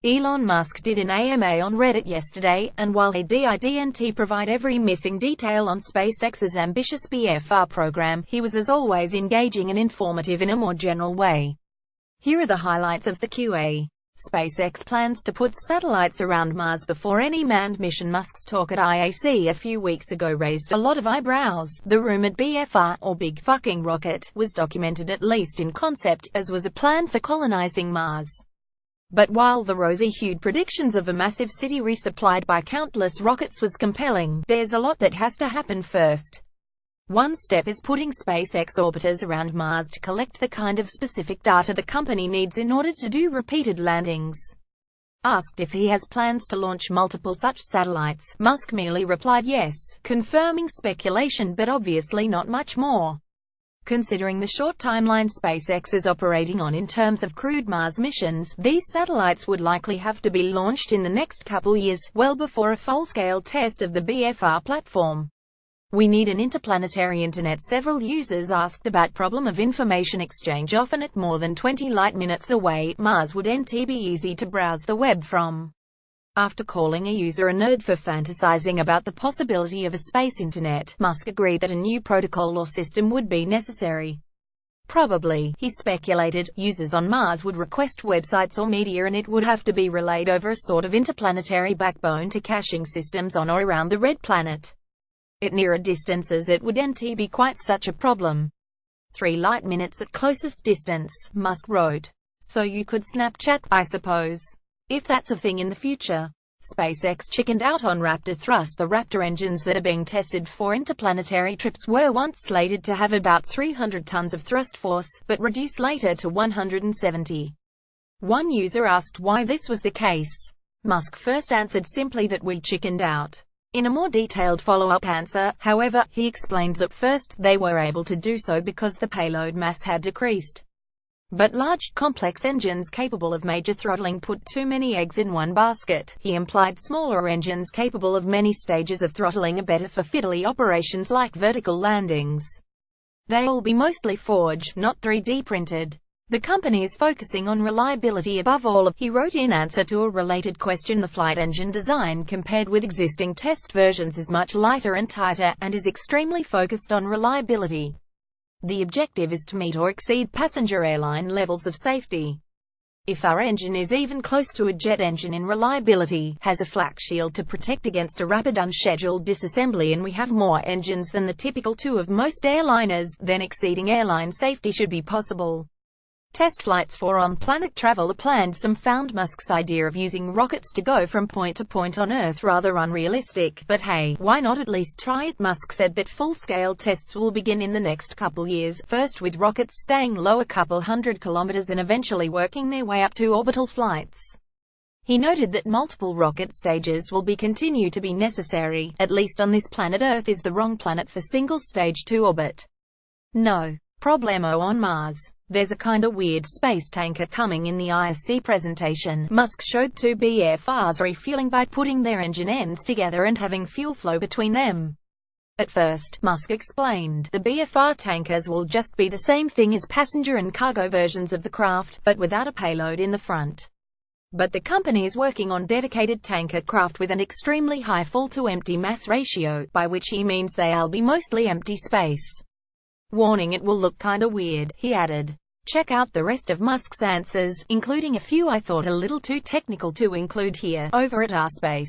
Elon Musk did an AMA on Reddit yesterday, and while he didn't provide every missing detail on SpaceX's ambitious BFR program, he was as always engaging and informative in a more general way. Here are the highlights of the QA. SpaceX plans to put satellites around Mars before any manned mission. Musk's talk at IAC a few weeks ago raised a lot of eyebrows. The rumored BFR, or big fucking rocket, was documented at least in concept, as was a plan for colonizing Mars. But while the rosy-hued predictions of a massive city resupplied by countless rockets was compelling, there's a lot that has to happen first. One step is putting SpaceX orbiters around Mars to collect the kind of specific data the company needs in order to do repeated landings. Asked if he has plans to launch multiple such satellites, Musk merely replied yes, confirming speculation but obviously not much more. Considering the short timeline SpaceX is operating on in terms of crewed Mars missions, these satellites would likely have to be launched in the next couple years, well before a full-scale test of the BFR platform. We need an interplanetary internet. Several users asked about problem of information exchange, often at more than 20 light-minutes away. Mars would be easy to browse the web from. After calling a user a nerd for fantasizing about the possibility of a space internet, Musk agreed that a new protocol or system would be necessary. Probably, he speculated, users on Mars would request websites or media and it would have to be relayed over a sort of interplanetary backbone to caching systems on or around the red planet. At nearer distances it wouldn't be quite such a problem. 3 light-minutes at closest distance, Musk wrote. So you could Snapchat, I suppose. If that's a thing in the future. SpaceX chickened out on Raptor thrust. The Raptor engines that are being tested for interplanetary trips were once slated to have about 300 tons of thrust force, but reduced later to 170. One user asked why this was the case. Musk first answered simply that we chickened out. In a more detailed follow-up answer, however, he explained that first, they were able to do so because the payload mass had decreased. But large, complex engines capable of major throttling put too many eggs in one basket. He implied smaller engines capable of many stages of throttling are better for fiddly operations like vertical landings. They'll be mostly forged, not 3D printed. The company is focusing on reliability above all, he wrote in answer to a related question. The flight engine design compared with existing test versions is much lighter and tighter, and is extremely focused on reliability. The objective is to meet or exceed passenger airline levels of safety. If our engine is even close to a jet engine in reliability, has a flak shield to protect against a rapid unscheduled disassembly, and we have more engines than the typical 2 of most airliners, then exceeding airline safety should be possible. Test flights for on-planet travel are planned. Some found Musk's idea of using rockets to go from point to point on Earth rather unrealistic, but hey, why not at least try it? Musk said that full-scale tests will begin in the next couple years, first with rockets staying low a couple hundred kilometers and eventually working their way up to orbital flights. He noted that multiple rocket stages will continue to be necessary, at least on this planet. Earth is the wrong planet for single-stage to orbit. No problemo on Mars. There's a kinda weird space tanker coming in the ISC presentation. Musk showed 2 BFRs refueling by putting their engine ends together and having fuel flow between them. At first, Musk explained, the BFR tankers will just be the same thing as passenger and cargo versions of the craft, but without a payload in the front. But the company is working on dedicated tanker craft with an extremely high full-to-empty mass ratio, by which he means they'll be mostly empty space. Warning, it will look kinda weird, he added. Check out the rest of Musk's answers, including a few I thought a little too technical to include here, over at rspace.